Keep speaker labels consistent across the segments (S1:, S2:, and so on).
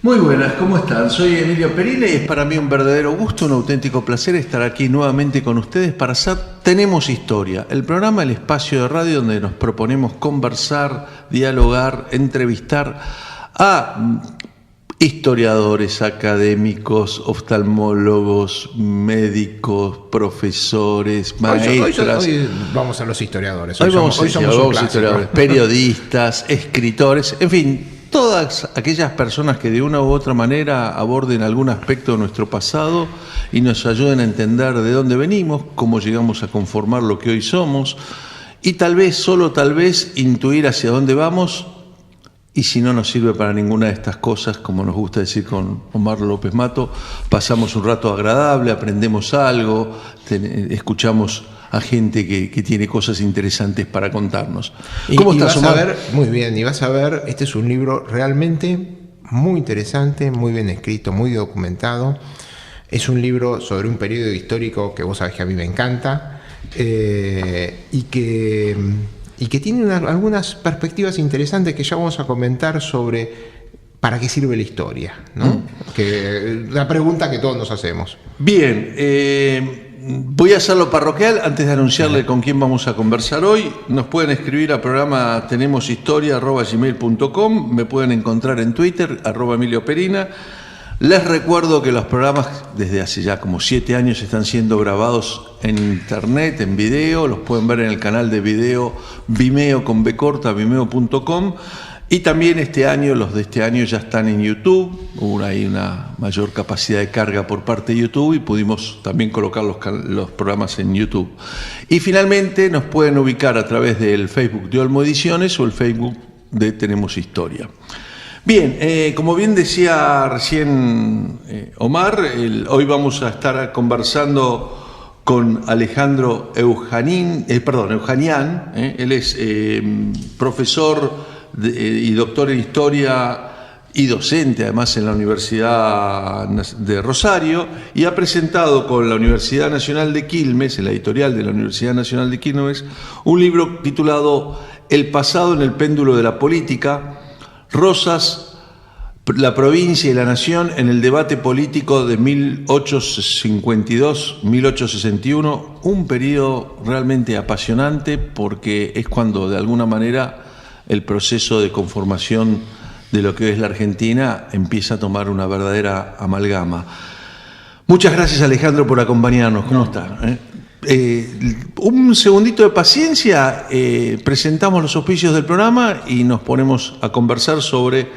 S1: Muy buenas, ¿cómo están? Soy Emilio Perina y es para mí un verdadero gusto, un auténtico placer estar aquí nuevamente con ustedes para hacer Tenemos Historia, el programa, el espacio de radio donde nos proponemos conversar, dialogar, entrevistar a historiadores, académicos, oftalmólogos, médicos, profesores, maestras.
S2: Hoy vamos a los historiadores.
S1: Hoy somos historiadores, periodistas, escritores, en fin, todas aquellas personas que de una u otra manera aborden algún aspecto de nuestro pasado y nos ayuden a entender de dónde venimos, cómo llegamos a conformar lo que hoy somos y tal vez, solo tal vez, intuir hacia dónde vamos. Y si no nos sirve para ninguna de estas cosas, como nos gusta decir con Omar López Mato, pasamos un rato agradable, aprendemos algo, escuchamos a gente que tiene cosas interesantes para contarnos.
S2: ¿Cómo estás, Omar? Muy bien, y vas a ver, este es un libro realmente muy interesante, muy bien escrito, muy documentado. Es un libro sobre un periodo histórico que vos sabés que a mí me encanta y que tiene algunas perspectivas interesantes que ya vamos a comentar sobre para qué sirve la historia, ¿no? Que la pregunta que todos nos hacemos.
S1: Bien, voy a hacerlo parroquial antes de anunciarle con quién vamos a conversar hoy. Nos pueden escribir al programa tenemoshistoria@gmail.com, me pueden encontrar en Twitter, @EmilioPerina. Les recuerdo que los programas desde hace ya como 7 años están siendo grabados en internet, en video, los pueden ver en el canal de video Vimeo con B corta, vimeo.com, y también los de este año ya están en YouTube. Hubo ahí una mayor capacidad de carga por parte de YouTube y pudimos también colocar los programas en YouTube. Y finalmente nos pueden ubicar a través del Facebook de Olmo Ediciones o el Facebook de Tenemos Historia. Bien, como bien decía recién Omar, hoy vamos a estar conversando con Alejandro Eujanian. Él es profesor y doctor en Historia y docente además en la Universidad de Rosario, y ha presentado con la Universidad Nacional de Quilmes, en la editorial de la Universidad Nacional de Quilmes, un libro titulado El pasado en el péndulo de la política, Rosas, la provincia y la nación en el debate político de 1852-1861, un periodo realmente apasionante porque es cuando de alguna manera el proceso de conformación de lo que es la Argentina empieza a tomar una verdadera amalgama. Muchas gracias, Alejandro, por acompañarnos. ¿Cómo está? Un segundito de paciencia, presentamos los auspicios del programa y nos ponemos a conversar sobre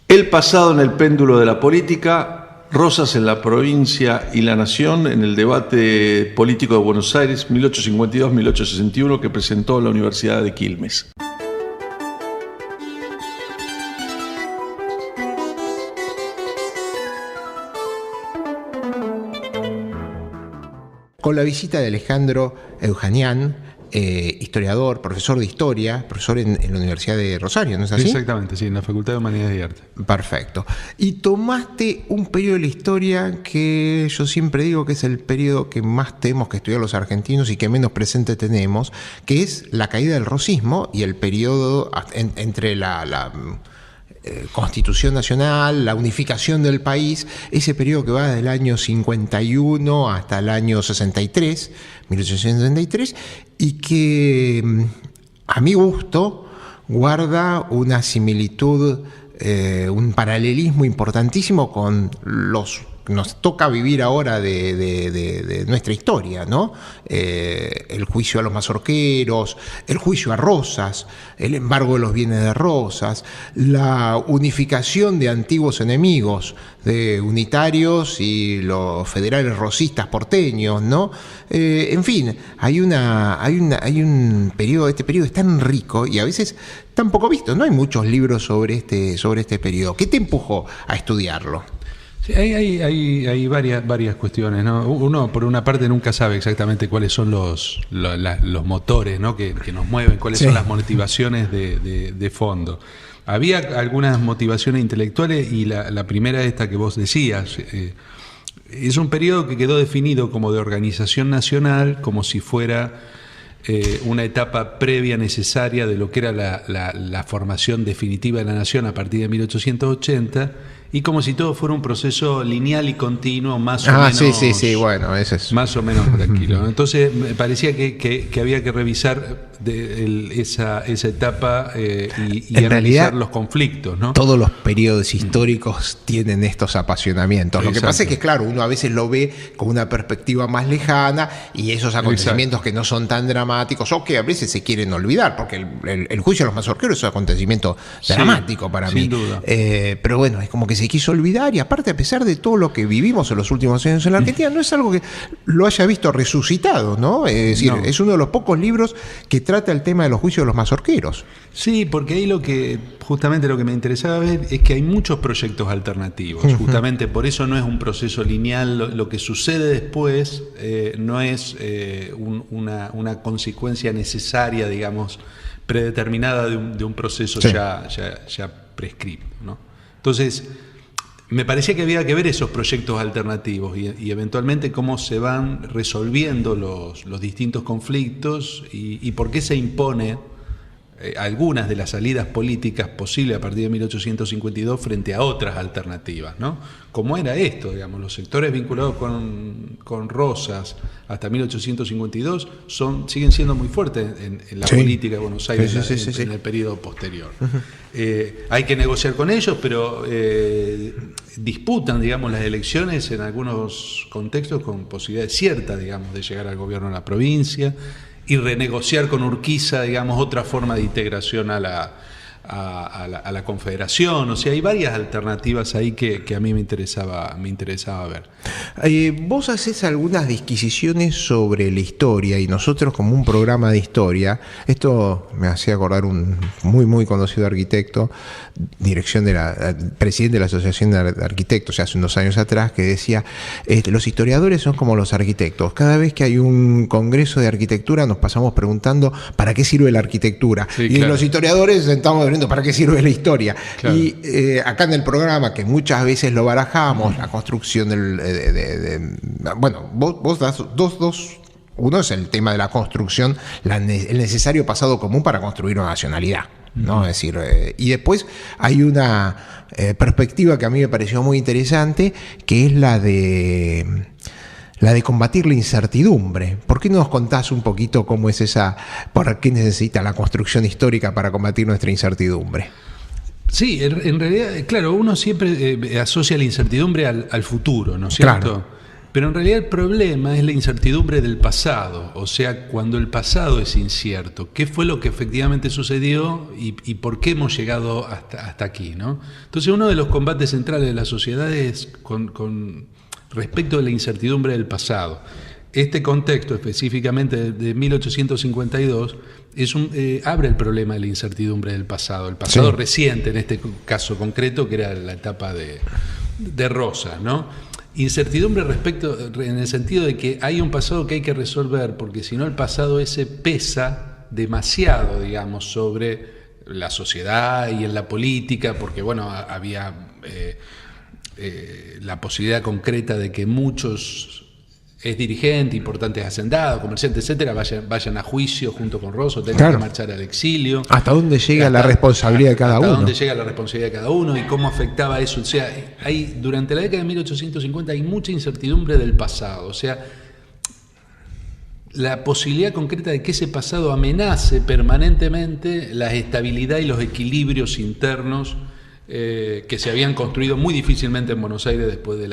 S1: el pasado en el péndulo de la política, Rosas en la provincia y la nación en el debate político de Buenos Aires 1852-1861 que presentó la Universidad de Quilmes.
S2: Con la visita de Alejandro Eujanian, historiador, profesor de historia, profesor en la Universidad de Rosario, ¿no es así?
S3: Exactamente, sí, en la Facultad de Humanidades y Arte.
S2: Perfecto. Y tomaste un periodo de la historia que yo siempre digo que es el periodo que más tenemos que estudiar los argentinos y que menos presente tenemos, que es la caída del rosismo y el periodo entre la Constitución Nacional, la unificación del país, ese periodo que va desde el año 51 hasta el año 63, 1863, y que a mi gusto guarda una similitud, un paralelismo importantísimo con los que nos toca vivir ahora de nuestra historia, ¿no? El juicio a los mazorqueros, el juicio a Rosas, el embargo de los bienes de Rosas, la unificación de antiguos enemigos, de unitarios y los federales rosistas porteños, ¿no? En fin, hay un periodo, este periodo es tan rico y a veces tan poco visto, no hay muchos libros sobre este periodo. ¿Qué te empujó a estudiarlo?
S3: Sí, hay varias cuestiones, ¿no? Uno, por una parte, nunca sabe exactamente cuáles son los motores, ¿no? que nos mueven, cuáles son las motivaciones de fondo. Había algunas motivaciones intelectuales y la primera esta que vos decías. Es un periodo que quedó definido como de organización nacional, como si fuera una etapa previa necesaria de lo que era la formación definitiva de la nación a partir de 1880, y como si todo fuera un proceso lineal y continuo, más o menos.
S2: Sí, bueno, eso es.
S3: Más o menos tranquilo. Entonces me parecía que había que revisar esa etapa y
S2: en
S3: analizar
S2: realidad,
S3: los conflictos, ¿no?
S2: Todos los periodos históricos tienen estos apasionamientos. Lo que
S3: Exacto.
S2: pasa es que, claro, uno a veces lo ve con una perspectiva más lejana y esos acontecimientos que no son tan dramáticos o que a veces se quieren olvidar, porque el juicio de los mazorqueros es un acontecimiento dramático para mí.
S3: Sin duda.
S2: Pero bueno, es como que se quiso olvidar, y aparte, a pesar de todo lo que vivimos en los últimos años en la Argentina, no es algo que lo haya visto resucitado, ¿no? Es decir,
S3: No.
S2: es uno de los pocos libros que trata el tema de los juicios de los mazorqueros.
S3: Sí, porque ahí justamente lo que me interesaba ver es que hay muchos proyectos alternativos. Justamente por eso no es un proceso lineal. Lo que sucede después no es una consecuencia necesaria, digamos, predeterminada de un proceso
S2: Sí.
S3: ya prescrito, ¿no? Entonces, me parecía que había que ver esos proyectos alternativos y eventualmente cómo se van resolviendo los distintos conflictos y por qué se impone algunas de las salidas políticas posibles a partir de 1852 frente a otras alternativas, ¿no? Como era esto, digamos, los sectores vinculados con Rosas hasta 1852 siguen siendo muy fuertes en la
S2: Sí.
S3: política de Buenos Aires
S2: Sí.
S3: en el periodo posterior. Hay que negociar con ellos, pero disputan, digamos, las elecciones en algunos contextos con posibilidades ciertas, digamos, de llegar al gobierno de la provincia y renegociar con Urquiza, digamos, otra forma de integración a la Confederación. O sea, hay varias alternativas ahí que a mí me interesaba ver.
S2: Vos hacés algunas disquisiciones sobre la historia, y nosotros, como un programa de historia, esto me hacía acordar un muy muy conocido arquitecto, presidente de la Asociación de Arquitectos hace unos años atrás, que decía, los historiadores son como los arquitectos. Cada vez que hay un congreso de arquitectura nos pasamos preguntando ¿para qué sirve la arquitectura?
S3: Sí,
S2: y
S3: claro.
S2: los historiadores estamos viendo ¿para qué sirve la historia?
S3: Claro.
S2: Y acá en el programa, que muchas veces lo barajamos, la construcción bueno, vos das dos. Uno es el tema de la construcción, el necesario pasado común para construir una nacionalidad, ¿no? Es decir, y después hay una perspectiva que a mí me pareció muy interesante, que es la de combatir la incertidumbre. ¿Por qué no nos contás un poquito cómo es por qué necesita la construcción histórica para combatir nuestra incertidumbre?
S3: Sí, en realidad, claro, uno siempre asocia la incertidumbre al futuro, ¿no es cierto?
S2: Claro.
S3: Pero en realidad el problema es la incertidumbre del pasado, o sea, cuando el pasado es incierto, ¿qué fue lo que efectivamente sucedió y por qué hemos llegado hasta aquí, ¿no? Entonces, uno de los combates centrales de la sociedad es con respecto a la incertidumbre del pasado. Este contexto, específicamente de 1852, abre el problema de la incertidumbre del pasado, el pasado reciente, en este caso concreto, que era la etapa de Rosas, ¿no? Incertidumbre en el sentido de que hay un pasado que hay que resolver, porque si no el pasado ese pesa demasiado, digamos, sobre la sociedad y en la política, porque bueno, había la posibilidad concreta de que muchos dirigentes, importantes hacendados, comerciantes, etcétera, vayan a juicio junto con Rosso, tengan que marchar al exilio.
S2: ¿Hasta dónde llega la responsabilidad de cada uno?
S3: Hasta dónde llega la responsabilidad de cada uno y cómo afectaba eso. O sea, durante la década de 1850 hay mucha incertidumbre del pasado. O sea, la posibilidad concreta de que ese pasado amenace permanentemente la estabilidad y los equilibrios internos que se habían construido muy difícilmente en Buenos Aires después de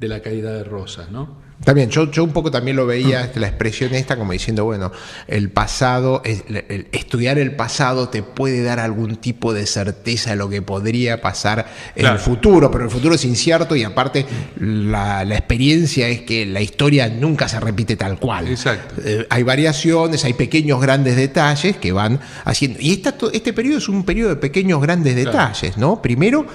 S3: la caída de Rosas, ¿no?
S2: También, yo un poco también lo veía, la expresión esta, como diciendo, bueno, el pasado, estudiar el pasado te puede dar algún tipo de certeza de lo que podría pasar en el futuro, pero el futuro es incierto y aparte la experiencia es que la historia nunca se repite tal cual.
S3: Exacto.
S2: Hay variaciones, hay pequeños grandes detalles que van haciendo. Y este periodo es un periodo de pequeños grandes detalles, ¿no? Primero,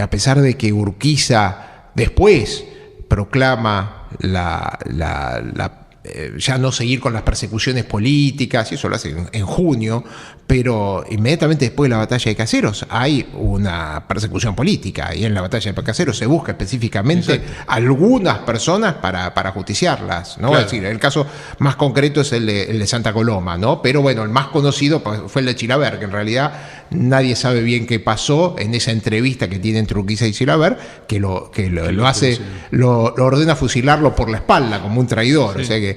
S2: a pesar de que Urquiza después proclama la ya no seguir con las persecuciones políticas, y eso lo hace en junio, pero inmediatamente después de la batalla de Caseros hay una persecución política, y en la batalla de Caseros se busca específicamente algunas personas para justiciarlas, ¿no?
S3: Claro.
S2: Es decir, el caso más concreto es el de Santa Coloma, ¿no? Pero bueno, el más conocido fue el de Chilavert, que en realidad nadie sabe bien qué pasó en esa entrevista que tiene entre Urquiza y Chilavert, que lo ordena fusilarlo por la espalda como un traidor, o sea que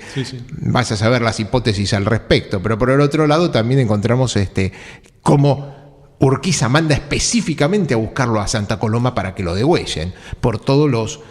S2: vas a saber las hipótesis al respecto. Pero por el otro lado también encontramos cómo Urquiza manda específicamente a buscarlo a Santa Coloma para que lo degüellen por todos los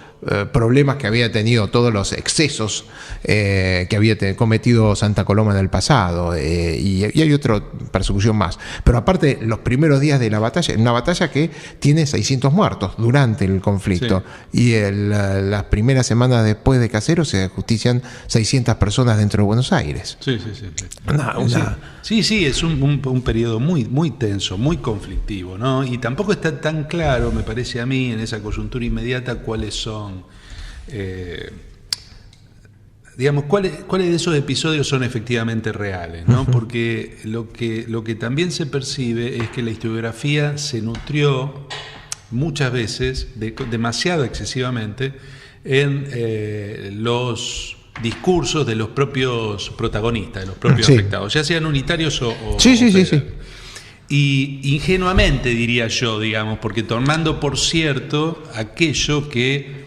S2: problemas que había tenido, todos los excesos que había cometido Santa Coloma en el pasado, y hay otra persecución más. Pero aparte, los primeros días de la batalla, una batalla que tiene 600 muertos durante el conflicto, y las primeras semanas después de Caseros se justician 600 personas dentro de Buenos Aires.
S3: Sí, es un periodo muy, muy tenso, muy conflictivo, ¿no? Y tampoco está tan claro, me parece a mí, en esa coyuntura inmediata, cuáles son, cuáles de esos episodios son efectivamente reales, ¿no? Porque lo que también se percibe es que la historiografía se nutrió muchas veces, demasiado excesivamente, en los discursos de los propios protagonistas, de los propios afectados, ya sean unitarios o Y ingenuamente, diría yo, digamos, porque tomando por cierto aquello que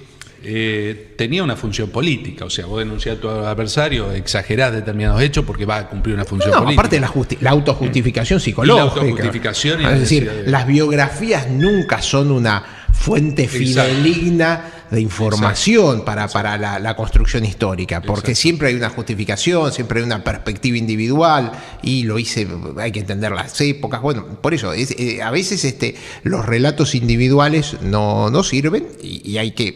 S3: tenía una función política. O sea, vos denunciás a tu adversario, exagerás determinados hechos porque va a cumplir una función política.
S2: Aparte de la autojustificación psicológica.
S3: Y la autojustificación.
S2: Es decir, las biografías nunca son una fuente fidedigna de información para la construcción histórica, porque siempre hay una justificación, siempre hay una perspectiva individual, y hay que entender las épocas. Bueno, por eso a veces los relatos individuales no sirven, y hay que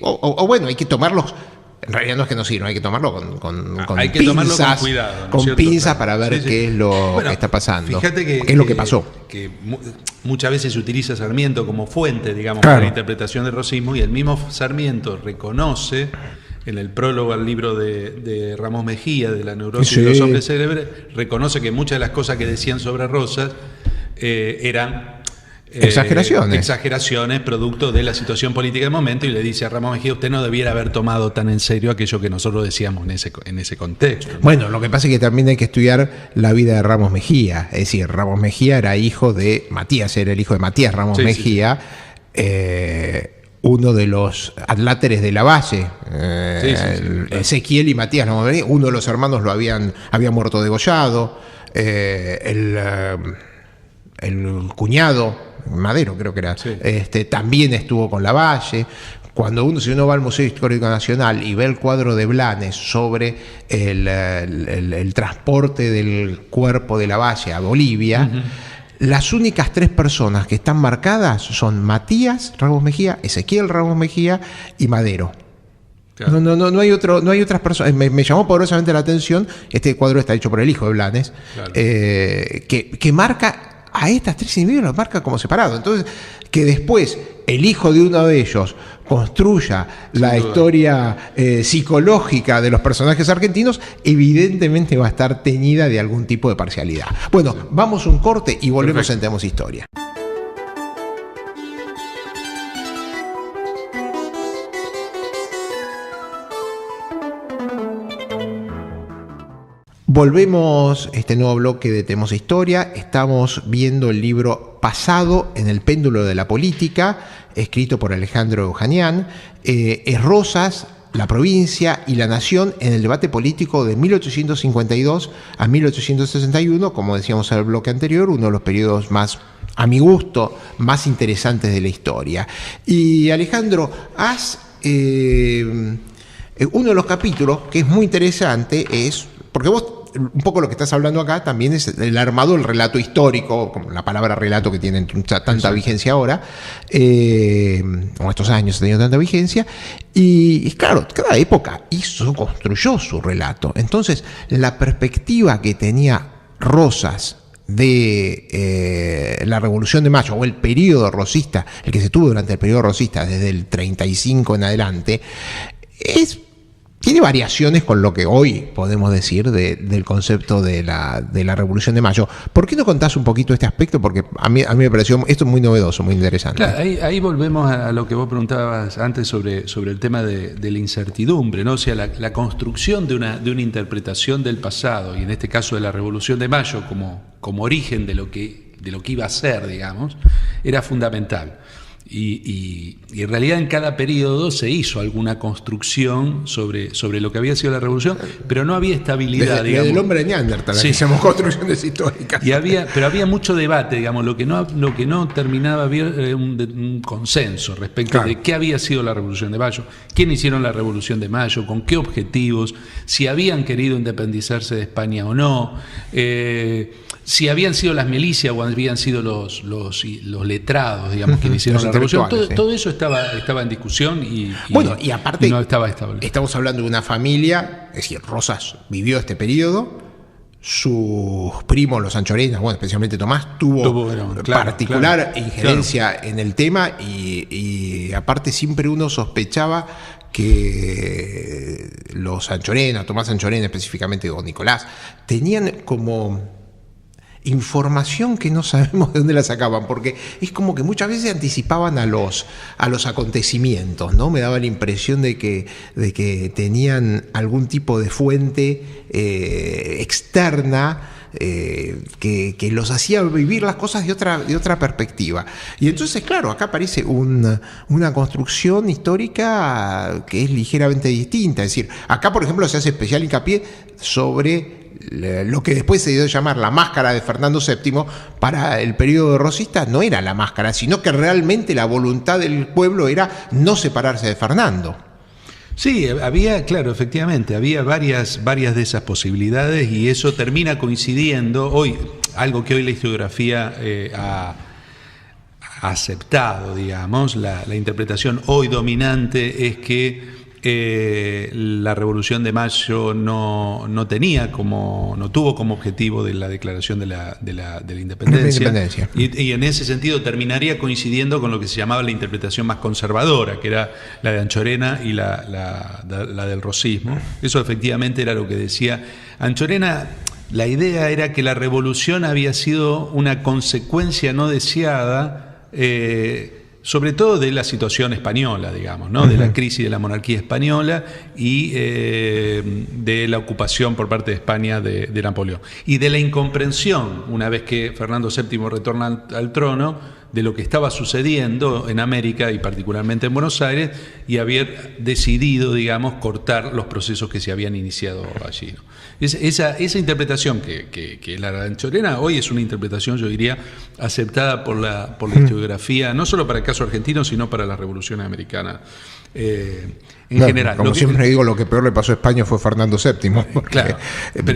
S2: hay que tomarlos. En realidad no es que no sirva, hay que tomarlo con
S3: hay que
S2: pinzas,
S3: tomarlo con cuidado, ¿no?
S2: con pinzas para ver qué es lo que está pasando.
S3: Fíjate
S2: qué es lo que pasó.
S3: Que muchas veces se utiliza Sarmiento como fuente, digamos, para la interpretación del rosismo, y el mismo Sarmiento reconoce en el prólogo al libro de Ramos Mejía, de la neurosis de los hombres célebres, reconoce que muchas de las cosas que decían sobre Rosas eran exageraciones producto de la situación política del momento, y le dice a Ramos Mejía: usted no debiera haber tomado tan en serio aquello que nosotros decíamos en ese contexto, ¿no?
S2: Bueno, lo que pasa es que también hay que estudiar la vida de Ramos Mejía. Es decir, Ramos Mejía era hijo de Matías, era el hijo de Matías Ramos Mejía, uno de los adláteres de Lavalle, Ezequiel y Matías Ramos Mejía. Uno de los hermanos había muerto degollado, el cuñado Madero, creo que era, también estuvo con Lavalle. Si uno va al Museo Histórico Nacional y ve el cuadro de Blanes sobre el transporte del cuerpo de Lavalle a Bolivia, las únicas 3 personas que están marcadas son Matías Ramos Mejía, Ezequiel Ramos Mejía y Madero. Claro. No hay otras personas. Me llamó poderosamente la atención. Este cuadro está hecho por el hijo de Blanes, claro, que marca a estas 3 individuos, los marca como separados. Entonces, que después el hijo de uno de ellos construya la historia psicológica de los personajes argentinos, evidentemente va a estar teñida de algún tipo de parcialidad. Bueno, vamos a un corte y volvemos a Entendemos Historia. Volvemos a este nuevo bloque de Tenemos Historia. Estamos viendo el libro Pasado en el péndulo de la política, escrito por Alejandro Eujanian. Es Rosas, la provincia y la nación en el debate político de 1852 a 1861, como decíamos en el bloque anterior, uno de los periodos más, a mi gusto, más interesantes de la historia. Y Alejandro, uno de los capítulos que es muy interesante es, porque vos un poco lo que estás hablando acá también es el armado del relato histórico, como la palabra relato que tiene tanta vigencia ahora, o estos años ha tenido tanta vigencia, y claro, cada época construyó su relato. Entonces, la perspectiva que tenía Rosas de la Revolución de Mayo, o el periodo rosista, el que se tuvo durante el periodo rosista desde el 35 en adelante, es tiene variaciones con lo que hoy podemos decir del concepto de la Revolución de Mayo. ¿Por qué no contás un poquito este aspecto? Porque a mí me pareció esto muy novedoso, muy interesante.
S3: Claro, ahí volvemos a lo que vos preguntabas antes sobre el tema de la incertidumbre, ¿no? O sea, la construcción de una interpretación del pasado, y en este caso de la Revolución de Mayo como origen de lo que iba a ser, digamos, era fundamental. Y en realidad en cada periodo se hizo alguna construcción sobre lo que había sido la revolución, pero no había estabilidad, digamos.
S2: Desde el hombre de Neandertal,
S3: sí.
S2: hacemos construcciones históricas.
S3: Pero había mucho debate, digamos, lo que no terminaba bien era un consenso respecto de qué había sido la Revolución de Mayo, quién hicieron la Revolución de Mayo, con qué objetivos, si habían querido independizarse de España o no, si habían sido las milicias o habían sido los letrados, digamos, quienes hicieron la revolución. Todo eso estaba en discusión y
S2: aparte,
S3: no estaba establecido.
S2: Estamos hablando de una familia, es decir, Rosas vivió este periodo, sus primos, los Anchorena, bueno, especialmente Tomás, tuvo particular injerencia en el tema y aparte siempre uno sospechaba que los Anchorena, Tomás Anchorena específicamente, o Nicolás, tenían como información que no sabemos de dónde la sacaban, porque es como que muchas veces anticipaban a los acontecimientos, ¿no? Me daba la impresión de que tenían algún tipo de fuente externa que los hacía vivir las cosas de otra perspectiva. Y entonces, claro, acá aparece una construcción histórica que es ligeramente distinta. Es decir, acá, por ejemplo, se hace especial hincapié sobre lo que después se dio a llamar la máscara de Fernando VII. Para el periodo rosista no era la máscara, sino que realmente la voluntad del pueblo era no separarse de Fernando.
S3: Sí, efectivamente, había varias de esas posibilidades y eso termina coincidiendo hoy, algo que hoy la historiografía ha aceptado, digamos, la interpretación hoy dominante es que la Revolución de Mayo no tuvo como objetivo de la declaración de la independencia. Y en ese sentido terminaría coincidiendo con lo que se llamaba la interpretación más conservadora, que era la de Anchorena y la del rosismo. Eso efectivamente era lo que decía Anchorena. La idea era que la revolución había sido una consecuencia no deseada, sobre todo de la situación española, digamos, ¿no? De la crisis de la monarquía española y de la ocupación por parte de España de Napoleón. Y de la incomprensión, una vez que Fernando VII retorna al trono, de lo que estaba sucediendo en América y particularmente en Buenos Aires, y haber decidido, digamos, cortar los procesos que se habían iniciado allí, ¿no? Esa interpretación que la de Anchorena hoy es una interpretación, yo diría, aceptada por la historiografía, no solo para el caso argentino, sino para la Revolución Americana en general.
S2: Como siempre digo, lo que peor le pasó a España fue Fernando VII, porque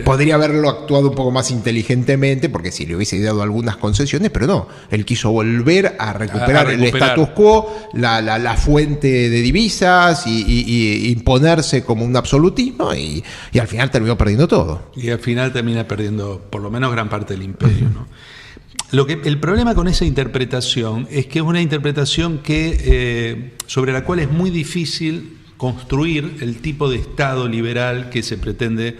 S2: podría haberlo actuado un poco más inteligentemente, porque sí le hubiese dado algunas concesiones, pero no, él quiso volver a recuperar el status quo, la fuente de divisas y imponerse como un absolutismo y al final terminó perdiendo todo.
S3: Y al final termina perdiendo por lo menos gran parte del imperio, ¿no? El problema con esa interpretación es que es una interpretación sobre la cual es muy difícil construir el tipo de Estado liberal que se pretende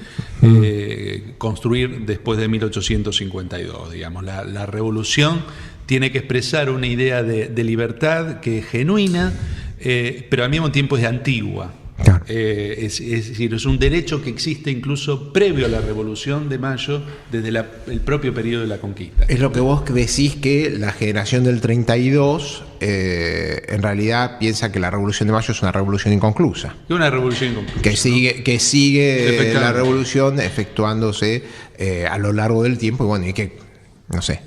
S3: construir después de 1852. Digamos, la revolución tiene que expresar una idea de libertad que es genuina, pero al mismo tiempo es antigua. Claro. Es decir, es un derecho que existe incluso previo a la Revolución de Mayo, desde el propio periodo de la conquista.
S2: Es lo que vos decís, que la generación del 32 en realidad piensa que la Revolución de Mayo es una revolución inconclusa.
S3: Es una revolución inconclusa.
S2: Que sigue la revolución efectuándose a lo largo del tiempo, y bueno, y que no sé,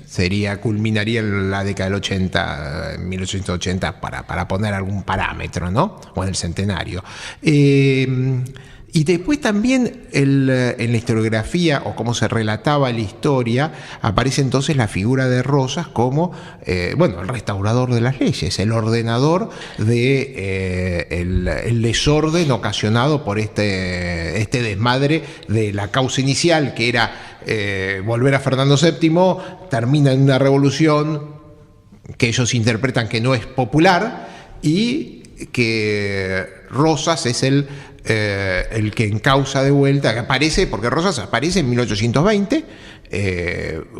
S2: culminaría en la década del 80, 1880, para poner algún parámetro, ¿no? O en el centenario. Y después también en la historiografía, o cómo se relataba la historia, aparece entonces la figura de Rosas como el restaurador de las leyes, el ordenador de el desorden ocasionado por este desmadre de la causa inicial, que era volver a Fernando VII, termina en una revolución que ellos interpretan que no es popular, y que Rosas es el que encausa de vuelta, que aparece, porque Rosas aparece en 1820,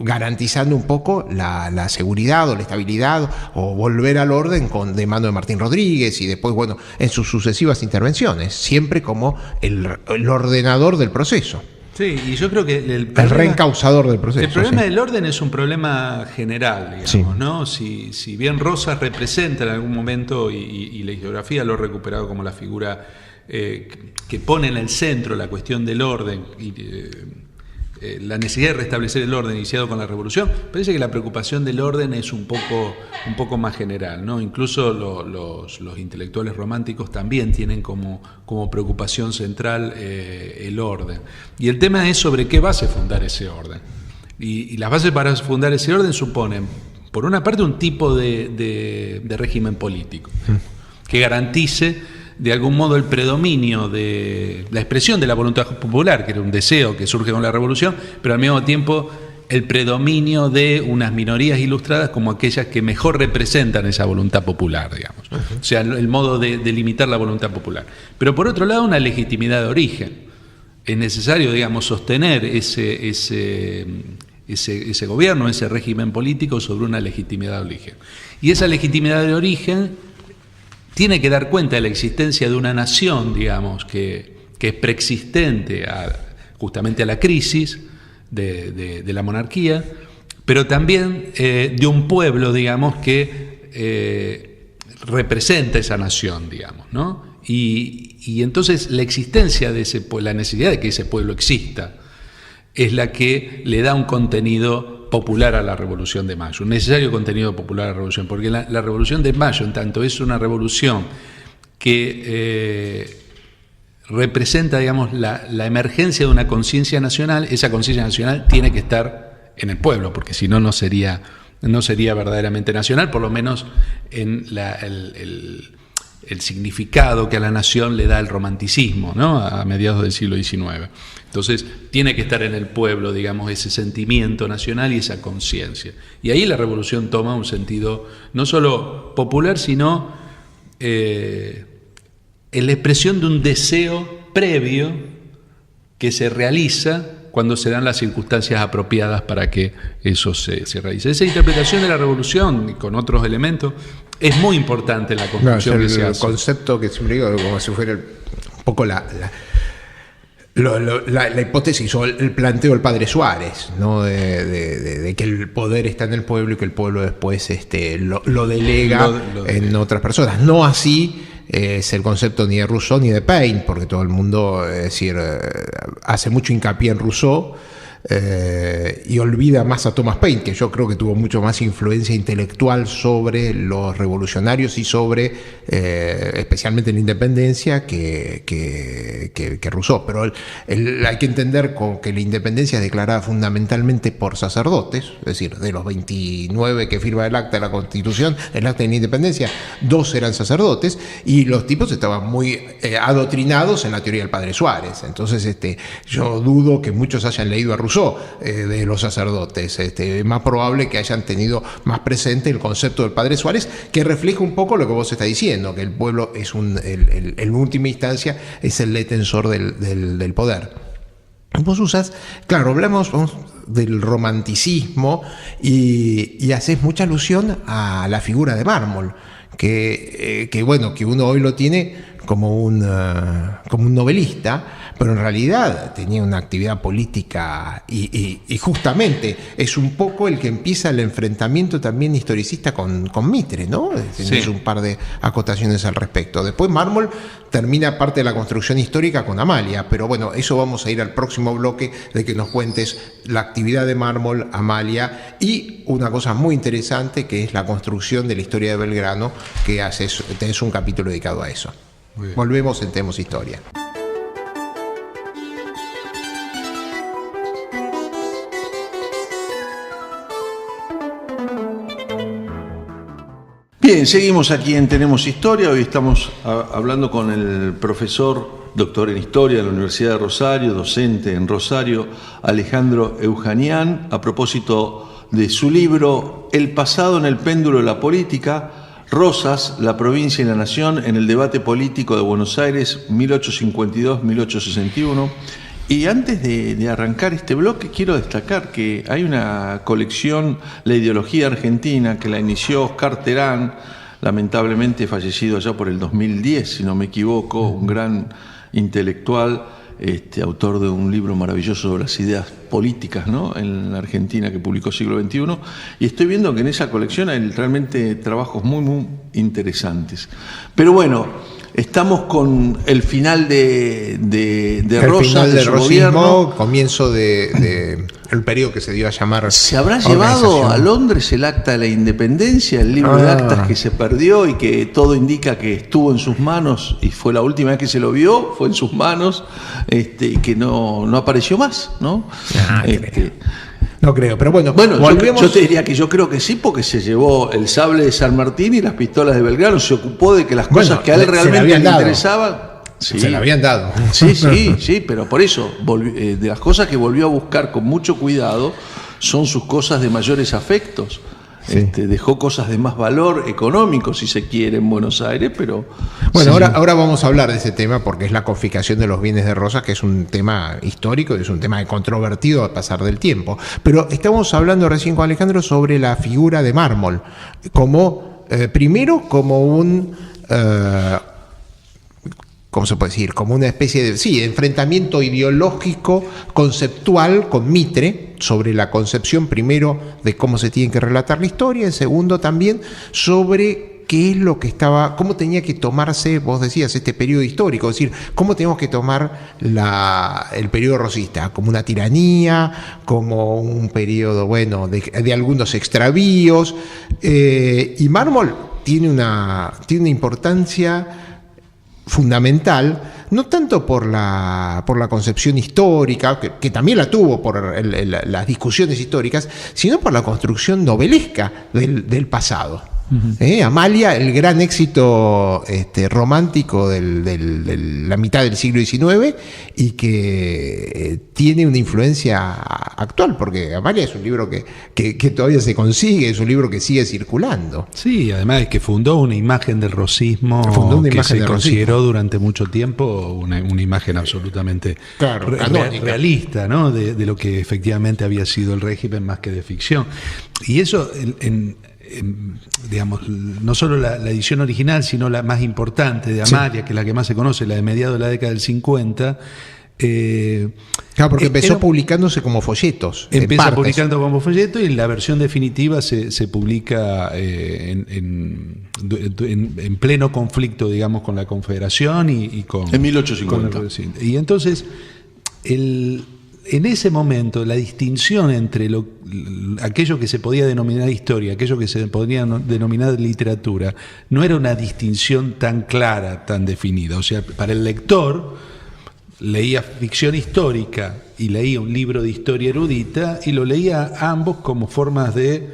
S2: garantizando un poco la seguridad o la estabilidad o volver al orden de mano de Martín Rodríguez y después, bueno, en sus sucesivas intervenciones, siempre como el ordenador del proceso.
S3: Sí, y yo creo que
S2: el reencausador del proceso.
S3: El problema del orden es un problema general, digamos, ¿no? Si bien Rosas representa en algún momento, y la historiografía lo ha recuperado como la figura que pone en el centro la cuestión del orden y la necesidad de restablecer el orden iniciado con la Revolución, parece que la preocupación del orden es un poco más general, ¿no? Incluso los intelectuales románticos también tienen como preocupación central el orden. Y el tema es sobre qué base fundar ese orden. Y las bases para fundar ese orden suponen, por una parte, un tipo de régimen político que garantice de algún modo el predominio de la expresión de la voluntad popular, que era un deseo que surge con la Revolución, pero al mismo tiempo el predominio de unas minorías ilustradas como aquellas que mejor representan esa voluntad popular, digamos. O sea, el modo de limitar la voluntad popular. Pero por otro lado, una legitimidad de origen. Es necesario, digamos, sostener ese gobierno, ese régimen político sobre una legitimidad de origen. Y esa legitimidad de origen tiene que dar cuenta de la existencia de una nación, digamos, que es preexistente justamente a la crisis de la monarquía, pero también de un pueblo, digamos, que representa esa nación, digamos, ¿no? Y entonces la existencia de la necesidad de que ese pueblo exista es la que le da un contenido popular a la Revolución de Mayo, un necesario contenido popular a la Revolución, porque la Revolución de Mayo, en tanto es una revolución que representa, digamos, la emergencia de una conciencia nacional, esa conciencia nacional tiene que estar en el pueblo, porque si no, no sería verdaderamente nacional, por lo menos en el significado que a la nación le da el romanticismo, ¿no? A mediados del siglo XIX. Entonces, tiene que estar en el pueblo, digamos, ese sentimiento nacional y esa conciencia. Y ahí la revolución toma un sentido no solo popular, sino en la expresión de un deseo previo que se realiza cuando se dan las circunstancias apropiadas para que eso se realice. Esa interpretación de la revolución, con otros elementos, es muy importante en la construcción que se hace.
S2: El concepto que siempre digo, como si fuera un poco la hipótesis o el planteo del padre Suárez, ¿no? de que el poder está en el pueblo y que el pueblo después lo delega en otras personas. No así es el concepto ni de Rousseau ni de Paine, porque todo el mundo, es decir, hace mucho hincapié en Rousseau y olvida más a Thomas Paine, que yo creo que tuvo mucho más influencia intelectual sobre los revolucionarios y sobre especialmente la independencia que Rousseau. Pero hay que entender que la independencia es declarada fundamentalmente por sacerdotes, es decir, de los 29 que firma el acta de la Constitución, el acta de la independencia, 2 eran sacerdotes y los tipos estaban muy adoctrinados en la teoría del padre Suárez. Entonces yo dudo que muchos hayan leído a Rousseau de los sacerdotes. Es más probable que hayan tenido más presente el concepto del padre Suárez, que refleja un poco lo que vos estás diciendo, que el pueblo es en última instancia es el detensor del poder. Vos usás, claro, hablamos del romanticismo y haces mucha alusión a la figura de Mármol, que uno hoy lo tiene como un novelista, pero en realidad tenía una actividad política y justamente es un poco el que empieza el enfrentamiento también historicista con Mitre, ¿no? Tenés un par de acotaciones al respecto. Después Mármol termina parte de la construcción histórica con Amalia, pero bueno, eso vamos a ir al próximo bloque de que nos cuentes la actividad de Mármol, Amalia y una cosa muy interesante que es la construcción de la historia de Belgrano, que tenés un capítulo dedicado a eso. Volvemos en Tenemos Historia.
S1: Bien, seguimos aquí en Tenemos Historia. Hoy estamos hablando con el profesor, doctor en Historia de la Universidad de Rosario, docente en Rosario, Alejandro Eujanian, a propósito de su libro El pasado en el péndulo de la política, Rosas, la provincia y la nación en el debate político de Buenos Aires, 1852-1861. Y antes de arrancar este bloque, quiero destacar que hay una colección, La ideología argentina, que la inició Oscar Terán, lamentablemente fallecido allá por el 2010, si no me equivoco, un gran intelectual, autor de un libro maravilloso sobre las ideas políticas, ¿no?, en la Argentina, que publicó Siglo XXI, y estoy viendo que en esa colección hay realmente trabajos muy, muy interesantes. Pero bueno, estamos con el final de Rosas,
S2: final del
S1: su
S2: rosismo,
S1: gobierno.
S2: Comienzo de el periodo que se dio a llamar.
S1: ¿Se habrá llevado a Londres el acta de la independencia, el libro de actas que se perdió y que todo indica que estuvo en sus manos y fue la última vez que se lo vio, fue en sus manos, y que no apareció más, ¿no?
S2: No creo, pero bueno,
S1: yo te diría que yo creo que sí, porque se llevó el sable de San Martín y las pistolas de Belgrano, se ocupó de que las cosas que a él realmente le interesaban. Sí.
S2: Se la habían dado.
S1: Sí, pero por eso, de las cosas que volvió a buscar con mucho cuidado, son sus cosas de mayores afectos. Sí. Dejó cosas de más valor económico, si se quiere, en Buenos Aires, pero...
S2: Bueno, sí. ahora vamos a hablar de ese tema, porque es la confiscación de los bienes de Rosas, que es un tema histórico y es un tema controvertido al pasar del tiempo. Pero estamos hablando recién con Alejandro sobre la figura de Mármol, como, primero, como un... ¿cómo se puede decir? Como una especie de enfrentamiento ideológico, conceptual con Mitre, sobre la concepción primero de cómo se tiene que relatar la historia, y segundo también sobre qué es lo que estaba, cómo tenía que tomarse, vos decías, este periodo histórico, es decir, cómo tenemos que tomar el periodo rosista, como una tiranía, como un periodo, bueno, de algunos extravíos, y Mármol tiene una importancia fundamental, no tanto por la concepción histórica, que también la tuvo por las discusiones históricas, sino por la construcción novelesca del pasado. Amalia, el gran éxito romántico de la mitad del siglo XIX, y que tiene una influencia actual, porque Amalia es un libro que todavía se consigue, es un libro que sigue circulando.
S3: Sí, además es que fundó una imagen del rosismo que se consideró durante mucho tiempo una imagen absolutamente realista, ¿no?, de lo que efectivamente había sido el régimen, más que de ficción. Y eso digamos, no solo la edición original, sino la más importante de Amalia, que es la que más se conoce, la de mediados de la década del 50.
S2: Claro, porque empezó publicándose como folletos.
S3: Empieza publicando como folleto, y la versión definitiva se publica en pleno conflicto, digamos, con la Confederación y con...
S1: En 1850.
S3: Y entonces, en ese momento, la distinción entre aquello que se podía denominar historia, aquello que se podía denominar literatura, no era una distinción tan clara, tan definida. O sea, para el lector, leía ficción histórica y leía un libro de historia erudita, y lo leía ambos como formas de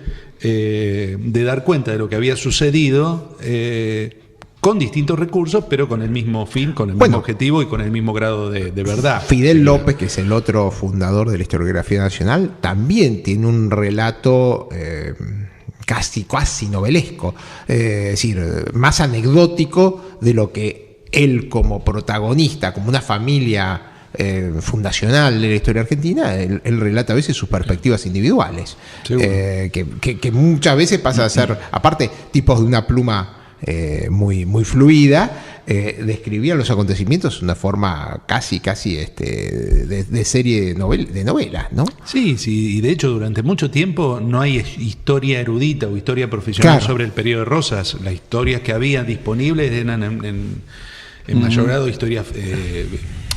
S3: dar cuenta de lo que había sucedido, con distintos recursos, pero con el mismo fin, con el mismo objetivo y con el mismo grado de verdad.
S2: Fidel López, que es el otro fundador de la historiografía nacional, también tiene un relato casi novelesco, es decir, más anecdótico de lo que él, como protagonista, como una familia fundacional de la historia argentina, él relata a veces sus perspectivas individuales, que muchas veces pasa a ser, aparte, tipos de una pluma muy fluida, describían los acontecimientos de una forma casi de serie de novelas, ¿no?
S3: Sí, y de hecho durante mucho tiempo no hay historia erudita o historia profesional sobre el periodo de Rosas. Las historias que había disponibles eran en mayor grado historias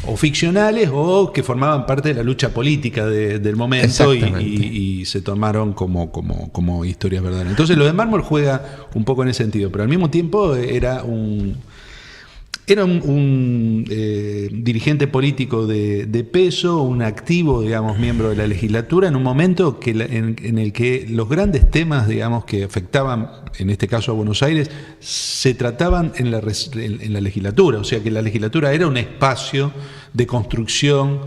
S3: o ficcionales o que formaban parte de la lucha política del momento, y se tomaron como historias verdaderas. Entonces lo de Mármol juega un poco en ese sentido, pero al mismo tiempo era un dirigente político de peso, un activo, digamos, miembro de la legislatura, en un momento en el que los grandes temas, digamos, que afectaban, en este caso a Buenos Aires, se trataban en la legislatura. O sea que la legislatura era un espacio de construcción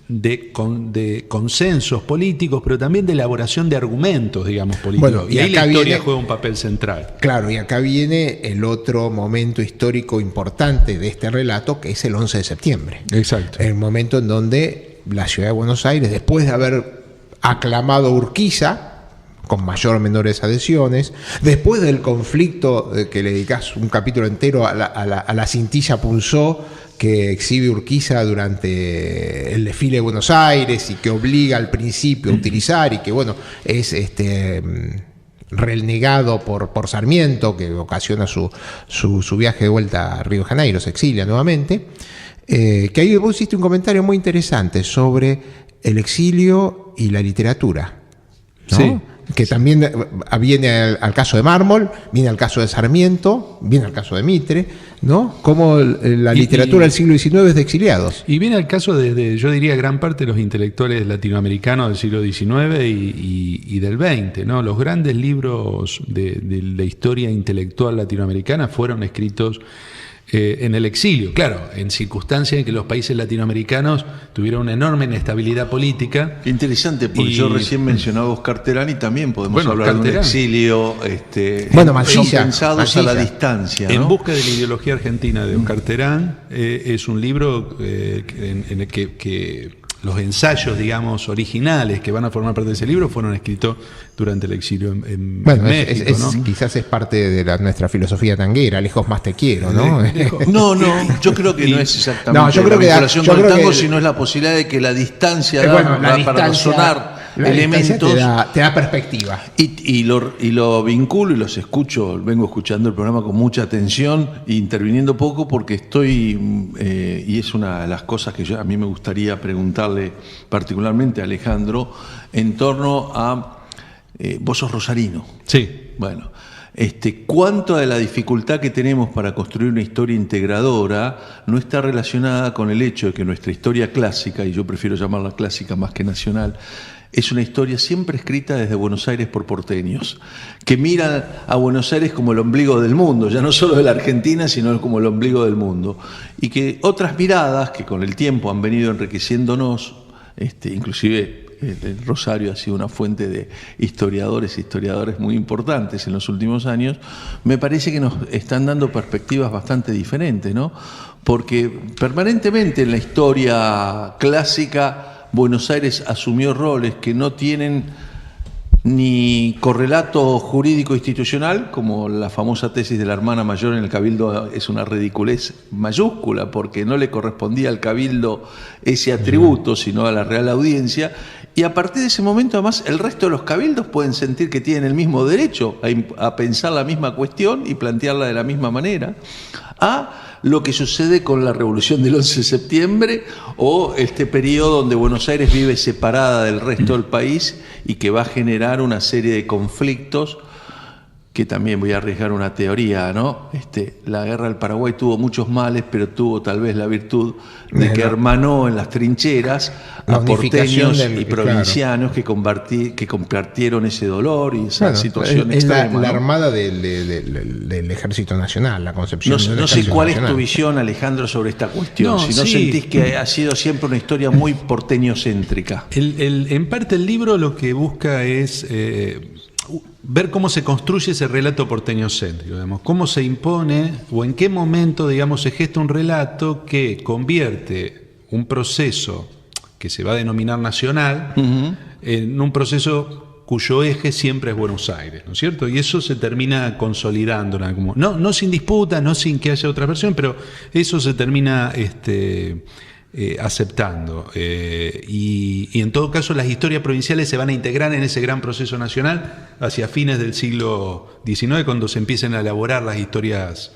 S3: de consensos políticos, pero también de elaboración de argumentos, digamos, políticos.
S2: Bueno,
S3: y ahí la historia
S2: viene,
S3: juega un papel central.
S2: Claro, y acá viene el otro momento histórico importante de este relato, que es el 11 de septiembre.
S3: Exacto.
S2: El momento en donde la ciudad de Buenos Aires, después de haber aclamado a Urquiza, con mayor o menores adhesiones, después del conflicto que le dedicás un capítulo entero a la cintilla Punzó que exhibe Urquiza durante el desfile de Buenos Aires y que obliga al principio a utilizar y que bueno es renegado por Sarmiento, que ocasiona su viaje de vuelta a Río de Janeiro, se exilia nuevamente, que ahí vos hiciste un comentario muy interesante sobre el exilio y la literatura, ¿no?
S3: Sí.
S2: Que también viene al caso de Mármol, viene al caso de Sarmiento, viene al caso de Mitre, ¿no? Como la literatura del siglo XIX es de exiliados.
S3: Y viene al caso de, yo diría, gran parte de los intelectuales latinoamericanos del siglo XIX y del XX, ¿no? Los grandes libros de la historia intelectual latinoamericana fueron escritos en el exilio, claro, en circunstancias en que los países latinoamericanos tuvieron una enorme inestabilidad política.
S1: Qué interesante, porque yo recién mencionaba a Oscar Terán y también podemos hablar de un exilio
S2: Mansilla,
S1: pensados a la distancia, ¿no?
S3: En busca de la ideología argentina de Oscar Terán, es un libro en el que los ensayos, digamos, originales que van a formar parte de ese libro fueron escritos durante el exilio en México, ¿no?
S2: Quizás es parte de nuestra filosofía tanguera, lejos más te quiero, ¿no?
S1: No, yo creo que no es exactamente
S2: yo creo
S1: la vinculación con el tango,
S2: que
S1: sino es la posibilidad de que la distancia para razonar
S2: la
S1: elementos
S2: te da perspectiva.
S1: Y lo vinculo y los escucho, vengo escuchando el programa con mucha atención e interviniendo poco porque estoy, y es una de las cosas que a mí me gustaría preguntarle particularmente a Alejandro, en torno a, vos sos rosarino.
S3: Sí.
S1: Bueno, cuánto de la dificultad que tenemos para construir una historia integradora no está relacionada con el hecho de que nuestra historia clásica, y yo prefiero llamarla clásica más que nacional, es una historia siempre escrita desde Buenos Aires por porteños, que miran a Buenos Aires como el ombligo del mundo, ya no solo de la Argentina, sino como el ombligo del mundo. Y que otras miradas, que con el tiempo han venido enriqueciéndonos, inclusive el Rosario ha sido una fuente de historiadores muy importantes en los últimos años, me parece que nos están dando perspectivas bastante diferentes, ¿no? Porque permanentemente en la historia clásica Buenos Aires asumió roles que no tienen ni correlato jurídico institucional, como la famosa tesis de la hermana mayor en el Cabildo es una ridiculez mayúscula, porque no le correspondía al Cabildo ese atributo, sino a la Real Audiencia, y a partir de ese momento además el resto de los cabildos pueden sentir que tienen el mismo derecho a pensar la misma cuestión y plantearla de la misma manera, a lo que sucede con la revolución del 11 de septiembre o este periodo donde Buenos Aires vive separada del resto del país y que va a generar una serie de conflictos que también voy a arriesgar una teoría, ¿no? La guerra del Paraguay tuvo muchos males, pero tuvo tal vez la virtud de que hermanó en las trincheras a porteños y provincianos, claro, que compartieron ese dolor y esa situación extrema.
S2: La armada del Ejército Nacional, la concepción.
S1: No sé cuál es tu visión, Alejandro, sobre esta cuestión. Si no sentís que ha sido siempre una historia muy porteñocéntrica.
S3: En parte el libro lo que busca es ver cómo se construye ese relato porteñocéntrico, digamos, cómo se impone o en qué momento, digamos, se gesta un relato que convierte un proceso que se va a denominar nacional en un proceso cuyo eje siempre es Buenos Aires, ¿no es cierto? Y eso se termina consolidando, no sin disputa, no sin que haya otra versión, pero eso se termina aceptando. Y en todo caso las historias provinciales se van a integrar en ese gran proceso nacional hacia fines del siglo XIX, cuando se empiecen a elaborar las historias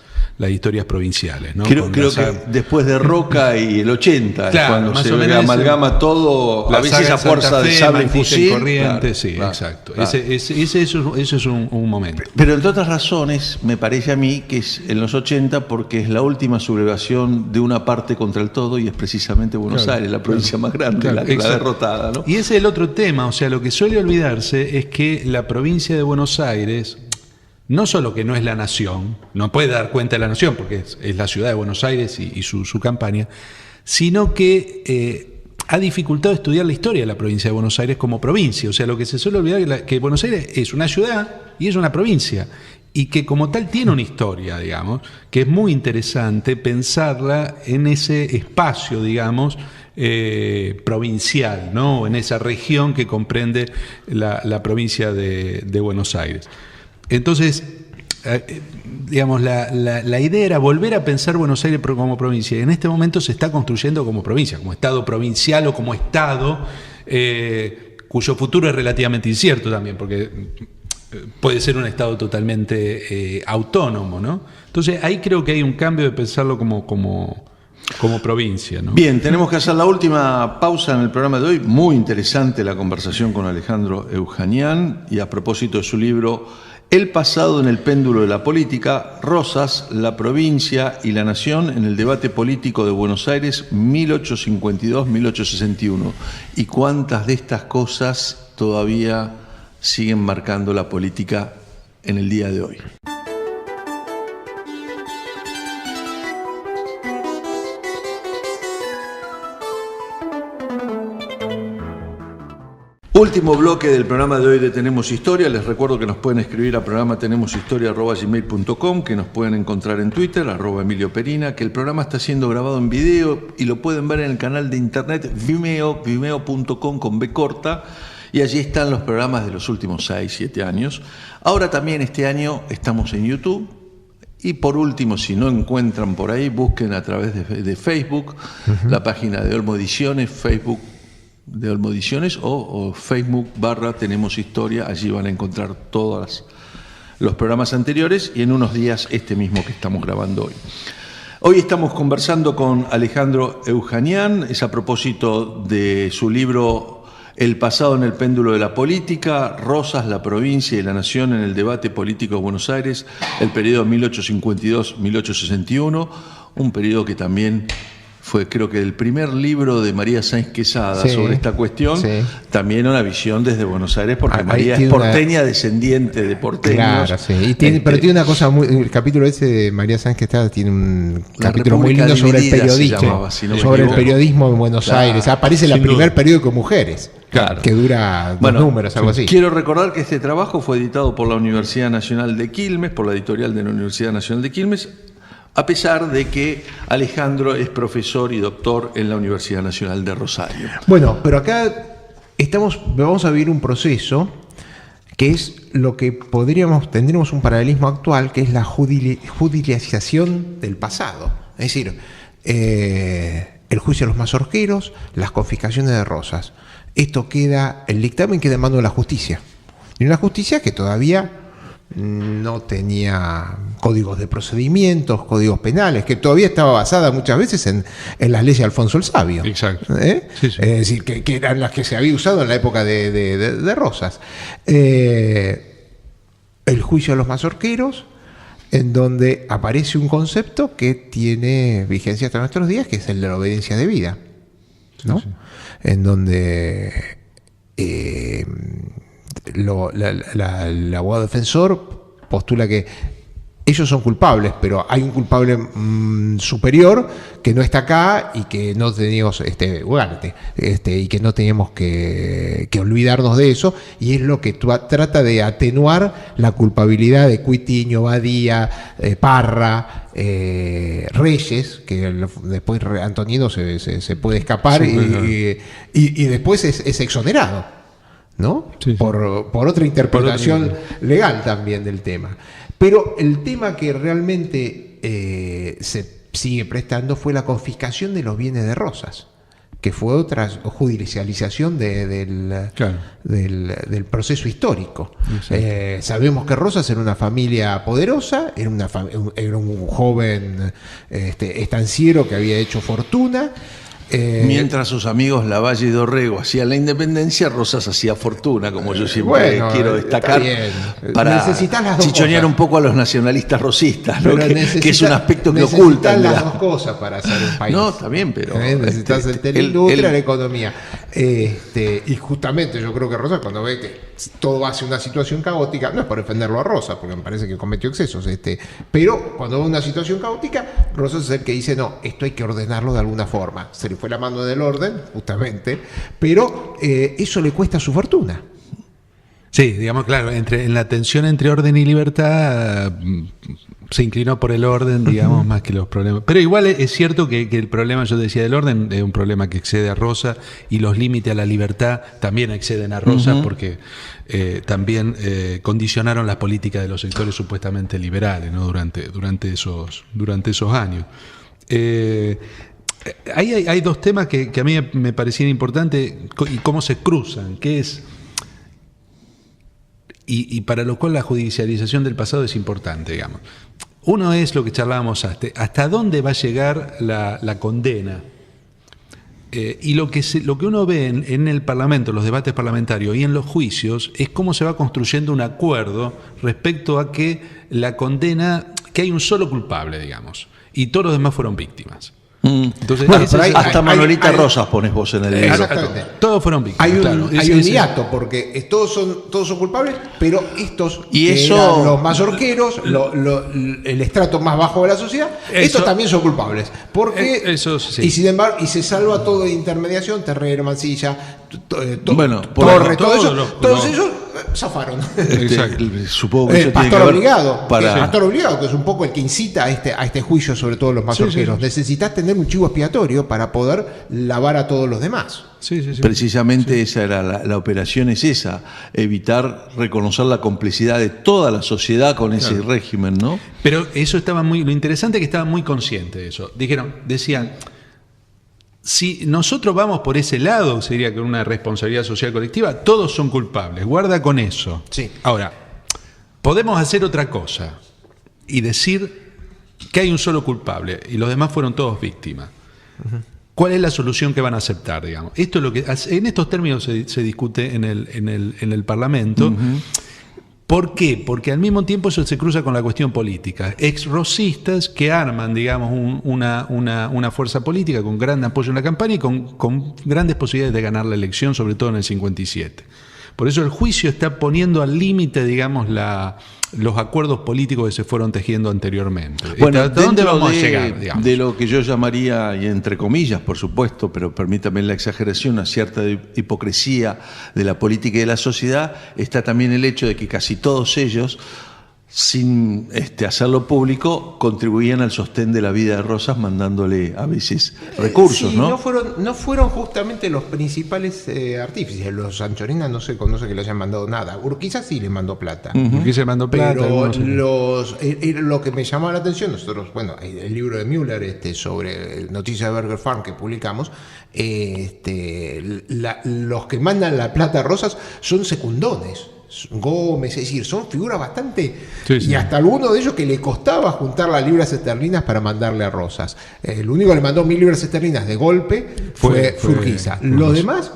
S3: provinciales, ¿no?
S1: Creo que después de Roca y el 80, claro, cuando se amalgama todo, a veces a fuerza de sable y fusil.
S3: Corriente, exacto. Claro. Eso es un momento.
S1: Pero entre otras razones, me parece a mí que es en los 80 porque es la última sublevación de una parte contra el todo y es precisamente Buenos Aires, la provincia más grande, la derrotada, ¿no?
S3: Y ese es el otro tema, o sea, lo que suele olvidarse es que la provincia de Buenos Aires no solo que no es la nación, no puede dar cuenta de la nación porque es la ciudad de Buenos Aires y su campaña, sino que ha dificultado estudiar la historia de la provincia de Buenos Aires como provincia. O sea, lo que se suele olvidar es que Buenos Aires es una ciudad y es una provincia, y que como tal tiene una historia, digamos, que es muy interesante pensarla en ese espacio, digamos, provincial, ¿no? En esa región que comprende la provincia de Buenos Aires. Entonces, digamos, la idea era volver a pensar Buenos Aires como provincia, y en este momento se está construyendo como provincia, como estado provincial o como estado, cuyo futuro es relativamente incierto también, porque puede ser un estado totalmente autónomo, ¿no? Entonces ahí creo que hay un cambio de pensarlo como provincia, ¿no?
S1: Bien, tenemos que hacer la última pausa en el programa de hoy. Muy interesante la conversación con Alejandro Eujanian, y a propósito de su libro El pasado en el péndulo de la política, Rosas, la provincia y la nación en el debate político de Buenos Aires 1852-1861. Y cuántas de estas cosas todavía siguen marcando la política en el día de hoy. Último bloque del programa de hoy de Tenemos Historia. Les recuerdo que nos pueden escribir a programa tenemoshistoria@gmail.com, que nos pueden encontrar en Twitter, @Emilio Perina, que el programa está siendo grabado en video y lo pueden ver en el canal de internet Vimeo, vimeo.com con B corta, y allí están los programas de los últimos 6, 7 años. Ahora también este año estamos en YouTube. Y por último, si no encuentran por ahí, busquen a través de Facebook, la página de Olmo Ediciones, Facebook de Olmo Ediciones, o Facebook /Tenemos Historia. Allí van a encontrar todos los programas anteriores, y en unos días este mismo que estamos grabando hoy. Hoy estamos conversando con Alejandro Eujanian, es a propósito de su libro El pasado en el péndulo de la política, Rosas, la provincia y la nación en el debate político de Buenos Aires, el periodo 1852-1861, un periodo que también fue, creo que, el primer libro de María Sáenz Quesada sobre esta cuestión. Sí. También una visión desde Buenos Aires, porque María es porteña, descendiente de porteños.
S2: Claro, sí. Y pero tiene una cosa muy... El capítulo ese de María Sáenz Quesada tiene un capítulo muy lindo sobre el periodismo. Llamaba, si no sobre el periodismo en Buenos Aires. Aparece el primer periódico de mujeres. Claro. Que dura 2 números, algo así.
S1: Quiero recordar que este trabajo fue editado por la Universidad Nacional de Quilmes, por la editorial de la Universidad Nacional de Quilmes, a pesar de que Alejandro es profesor y doctor en la Universidad Nacional de Rosario.
S2: Bueno, pero acá vamos a vivir un proceso que es lo que tendríamos un paralelismo actual, que es la judicialización del pasado. Es decir, el juicio a los mazorqueros, las confiscaciones de Rosas. El dictamen queda en manos de la justicia. Y una justicia que todavía no tenía códigos de procedimientos, códigos penales, que todavía estaba basada muchas veces en las leyes de Alfonso el Sabio.
S3: Exacto.
S2: Sí, sí. Es decir, que eran las que se había usado en la época de Rosas. El juicio a los mazorqueros, en donde aparece un concepto que tiene vigencia hasta nuestros días, que es el de la obediencia debida, ¿no? Sí. En donde el abogado defensor postula que ellos son culpables, pero hay un culpable superior que no está acá y que no teníamos y que no teníamos que olvidarnos de eso, y es lo que trata de atenuar la culpabilidad de Cuitiño, Badía, Parra, Reyes, que después Antonino se puede escapar, sí, y después es exonerado, ¿no? Sí, sí. Por otra interpretación legal también del tema. Pero el tema que realmente se sigue prestando fue la confiscación de los bienes de Rosas, que fue otra judicialización del proceso histórico. Sabemos que Rosas era una familia poderosa, era un joven estanciero que había hecho fortuna.
S1: Mientras sus amigos Lavalle y Dorrego hacían la independencia, Rosas hacía fortuna, como yo siempre quiero destacar, para chichonear un poco a los nacionalistas rosistas, ¿no? que es un aspecto que ocultan.
S2: Necesitan las dos cosas para hacer un país.
S1: No, está bien, pero...
S2: necesitas la industria, la economía. Y justamente yo creo que Rosas, cuando ve que todo va hacia una situación caótica, no es por defenderlo a Rosas, porque me parece que cometió excesos, pero cuando ve una situación caótica, Rosas es el que dice, no, esto hay que ordenarlo de alguna forma. Se le fue la mano del orden, justamente, pero eso le cuesta su fortuna.
S3: Sí, digamos, claro, en la tensión entre orden y libertad se inclinó por el orden, digamos, más que los problemas. Pero igual es cierto que el problema, yo decía, del orden es un problema que excede a Rosas, y los límites a la libertad también exceden a Rosas, porque también condicionaron las políticas de los sectores supuestamente liberales, ¿no? durante esos años. Hay dos temas que a mí me parecían importantes y cómo se cruzan, que es... Y para lo cual la judicialización del pasado es importante, digamos. Uno es lo que charlábamos hasta dónde va a llegar la condena. Y lo que uno ve en el Parlamento, los debates parlamentarios y en los juicios, es cómo se va construyendo un acuerdo respecto a que la condena, que hay un solo culpable, digamos, y todos los demás fueron víctimas. Entonces,
S1: bueno, hasta Manuelita Rosas pones vos en el libro.
S2: Exactamente.
S3: Todos fueron víctimas.
S2: Hay un hiato, porque todos son culpables, pero estos
S1: y
S2: que
S1: eso,
S2: eran los mazorqueros, el estrato más bajo de la sociedad, estos también son culpables. Porque,
S3: eso sí.
S2: Y sin embargo, y se salva todo de intermediación, Terrero, Mancilla, todos ellos zafaron.
S1: Supongo que eso
S2: Pastor Obligado,
S1: Pastor
S2: Obligado, que es un poco el que incita a este juicio sobre todos los mazorqueros. Sí. Necesitas tener un chivo expiatorio para poder lavar a todos los demás.
S3: Sí.
S1: Precisamente esa era la operación, es esa, evitar reconocer la complicidad de toda la sociedad con ese régimen, ¿no?
S3: Pero eso lo interesante es que estaban muy conscientes de eso. Decían, si nosotros vamos por ese lado, sería con una responsabilidad social colectiva, todos son culpables, guarda con eso.
S2: Sí.
S3: Ahora, podemos hacer otra cosa y decir que hay un solo culpable y los demás fueron todos víctimas. Uh-huh. ¿Cuál es la solución que van a aceptar, digamos? Esto es lo que en estos términos se discute en el Parlamento. Uh-huh. ¿Por qué? Porque al mismo tiempo eso se cruza con la cuestión política. Ex-rosistas que arman, digamos, una fuerza política con gran apoyo en la campaña y con grandes posibilidades de ganar la elección, sobre todo en el 57. Por eso el juicio está poniendo al límite, digamos, los acuerdos políticos que se fueron tejiendo anteriormente.
S1: Bueno,
S3: ¿hasta dónde vamos a llegar, digamos?
S1: De lo que yo llamaría, y entre comillas, por supuesto, pero permítame la exageración, una cierta hipocresía de la política y de la sociedad, está también el hecho de que casi todos ellos, sin hacerlo público, contribuían al sostén de la vida de Rosas, mandándole a veces recursos,
S2: sí,
S1: ¿no?
S2: No fueron justamente los principales artífices. Los Sanchorena no sé que le hayan mandado nada. Urquiza sí le mandó plata.
S3: Uh-huh. Urquiza le mandó plata.
S2: Pero lo que me llamó la atención, nosotros, el libro de Müller sobre Noticias de Burger Farm que publicamos, los que mandan la plata a Rosas son secundones. Gómez, es decir, son figuras bastante... Sí. Y hasta alguno de ellos que le costaba juntar las libras esterlinas para mandarle a Rosas. El único que le mandó 1000 libras esterlinas de golpe fue Urquiza. Los demás,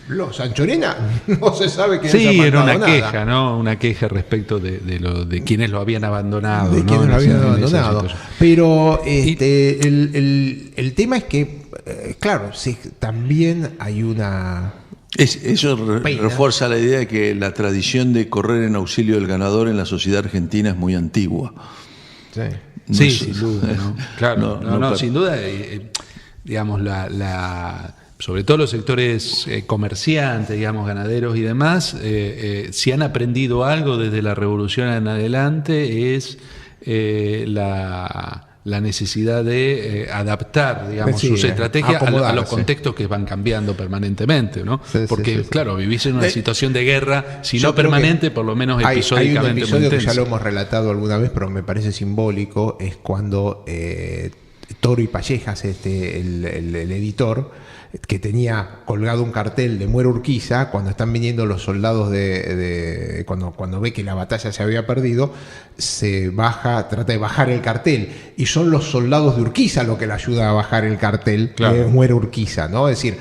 S2: los Sanchorena, no se sabe qué
S3: era una queja, ¿no? Una queja respecto de quienes lo habían abandonado.
S2: De quienes lo habían abandonado. Pero el tema es que, claro, también hay una...
S1: Eso refuerza la idea de que la tradición de correr en auxilio del ganador en la sociedad argentina es muy antigua.
S3: Sí, sin duda, ¿no? Claro, sin duda, digamos, sobre todo los sectores comerciantes, digamos, ganaderos y demás, si han aprendido algo desde la revolución en adelante es la necesidad de adaptar, digamos, sus estrategias a los contextos que van cambiando permanentemente, ¿no? Porque, claro, vivís en una situación de guerra, si no permanente, por lo menos episódicamente.
S2: Hay un episodio que ya lo hemos relatado alguna vez, pero me parece simbólico, es cuando Toro y Pallejas, el editor, que tenía colgado un cartel de Muere Urquiza, cuando están viniendo los soldados cuando ve que la batalla se había perdido, trata de bajar el cartel, y son los soldados de Urquiza lo que le ayuda a bajar el cartel, Muere Urquiza, ¿no? Es decir,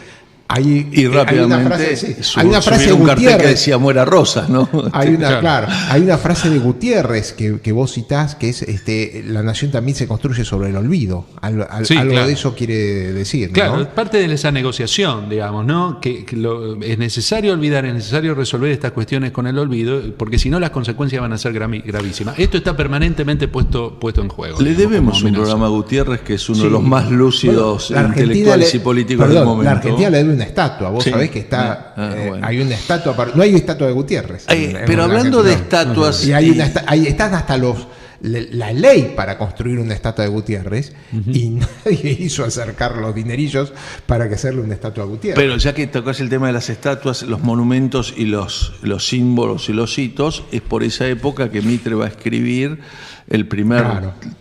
S1: Y rápidamente
S2: hay una frase de
S1: un cartel
S2: Gutiérrez
S1: que decía muera Rosas, ¿no?
S2: Hay una frase de Gutiérrez que vos citás, que es la nación también se construye sobre el olvido. Algo de eso quiere decir,
S3: claro,
S2: ¿no?
S3: es parte de esa negociación, digamos, ¿no? Que es necesario olvidar, es necesario resolver estas cuestiones con el olvido, porque si no las consecuencias van a ser gravísimas. Esto está permanentemente puesto en juego.
S1: Le debemos un programa a Gutiérrez, que es uno de los más lúcidos, intelectuales y políticos del momento.
S2: La Argentina le debe una estatua. Vos sabés que está
S1: bueno.
S2: hay una estatua, no hay estatua de Gutiérrez.
S1: Pero hablando de estatuas...
S2: Y ahí están hasta la ley para construir una estatua de Gutiérrez, y nadie hizo acercar los dinerillos para que hacerle una estatua a Gutiérrez.
S1: Pero ya que tocas el tema de las estatuas, los monumentos y los símbolos y los hitos, es por esa época que Mitre va a escribir el primer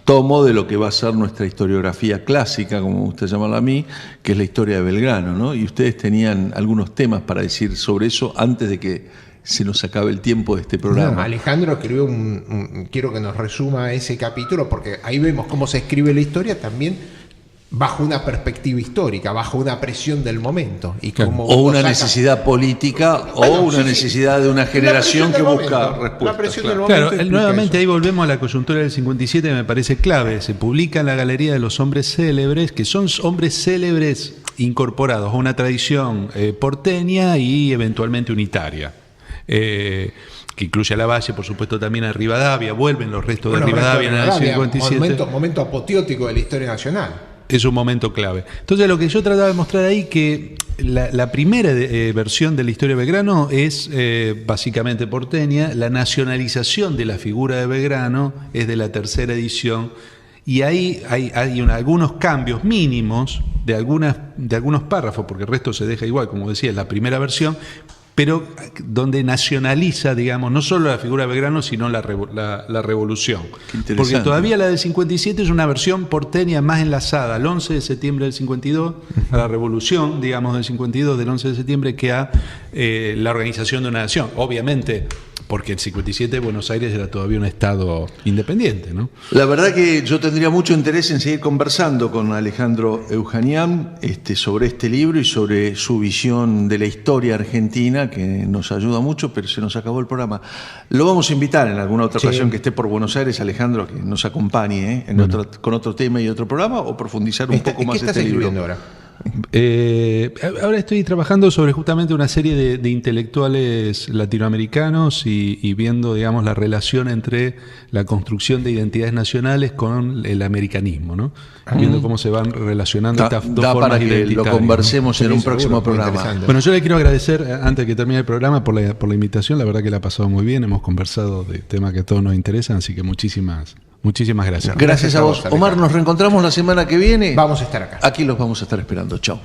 S1: tomo de lo que va a ser nuestra historiografía clásica, como me gusta llamarla a mí, que es la historia de Belgrano, ¿no? Y ustedes tenían algunos temas para decir sobre eso antes de que se nos acabe el tiempo de este programa.
S2: Alejandro escribió quiero que nos resuma ese capítulo, porque ahí vemos cómo se escribe la historia también bajo una perspectiva histórica, bajo una presión del momento. Y cómo
S1: o una necesidad política, o una necesidad de una generación que busca respuestas.
S2: La presión del momento.
S3: Claro, nuevamente ahí volvemos a la coyuntura del 57, que me parece clave. Se publica en la Galería de los Hombres Célebres, que son hombres célebres incorporados a una tradición porteña y eventualmente unitaria. Que incluye a Lavalle, por supuesto también a Rivadavia, vuelven los restos de Rivadavia en el 57.
S2: Momento apoteótico de la historia nacional.
S3: Es un momento clave. Entonces lo que yo trataba de mostrar ahí, que la primera versión de la historia de Belgrano es básicamente porteña, la nacionalización de la figura de Belgrano es de la tercera edición, y ahí hay algunos cambios mínimos de algunos párrafos, porque el resto se deja igual, como decía, es la primera versión, pero donde nacionaliza, digamos, no solo la figura de Belgrano, sino la revolución. Porque todavía la del 57 es una versión porteña más enlazada al 11 de septiembre del 52, a la revolución, digamos, del 52, del 11 de septiembre, que a la organización de una nación. Obviamente, porque el 57 Buenos Aires era todavía un estado independiente, ¿no?
S1: La verdad que yo tendría mucho interés en seguir conversando con Alejandro Eujanian sobre este libro y sobre su visión de la historia argentina, que nos ayuda mucho, pero se nos acabó el programa. Lo vamos a invitar en alguna otra ocasión que esté por Buenos Aires, Alejandro, que nos acompañe con otro tema y otro programa, o profundizar un poco más este libro.
S2: Ahora?
S3: Ahora estoy trabajando sobre justamente una serie de intelectuales latinoamericanos y viendo, digamos, la relación entre la construcción de identidades nacionales con el americanismo, ¿no? Viendo cómo se van relacionando estas dos formas
S1: para que
S3: identitarias,
S1: lo conversemos, ¿no? En un próximo
S2: Seguro,
S1: programa.
S3: Bueno, yo le quiero agradecer, antes de que termine el programa, por la invitación. La verdad que la ha pasado muy bien. Hemos conversado de temas que a todos nos interesan, así que muchísimas gracias.
S1: Gracias a vos, Omar. Nos reencontramos la semana que viene.
S2: Vamos a estar acá.
S1: Aquí los vamos a estar esperando. Chao.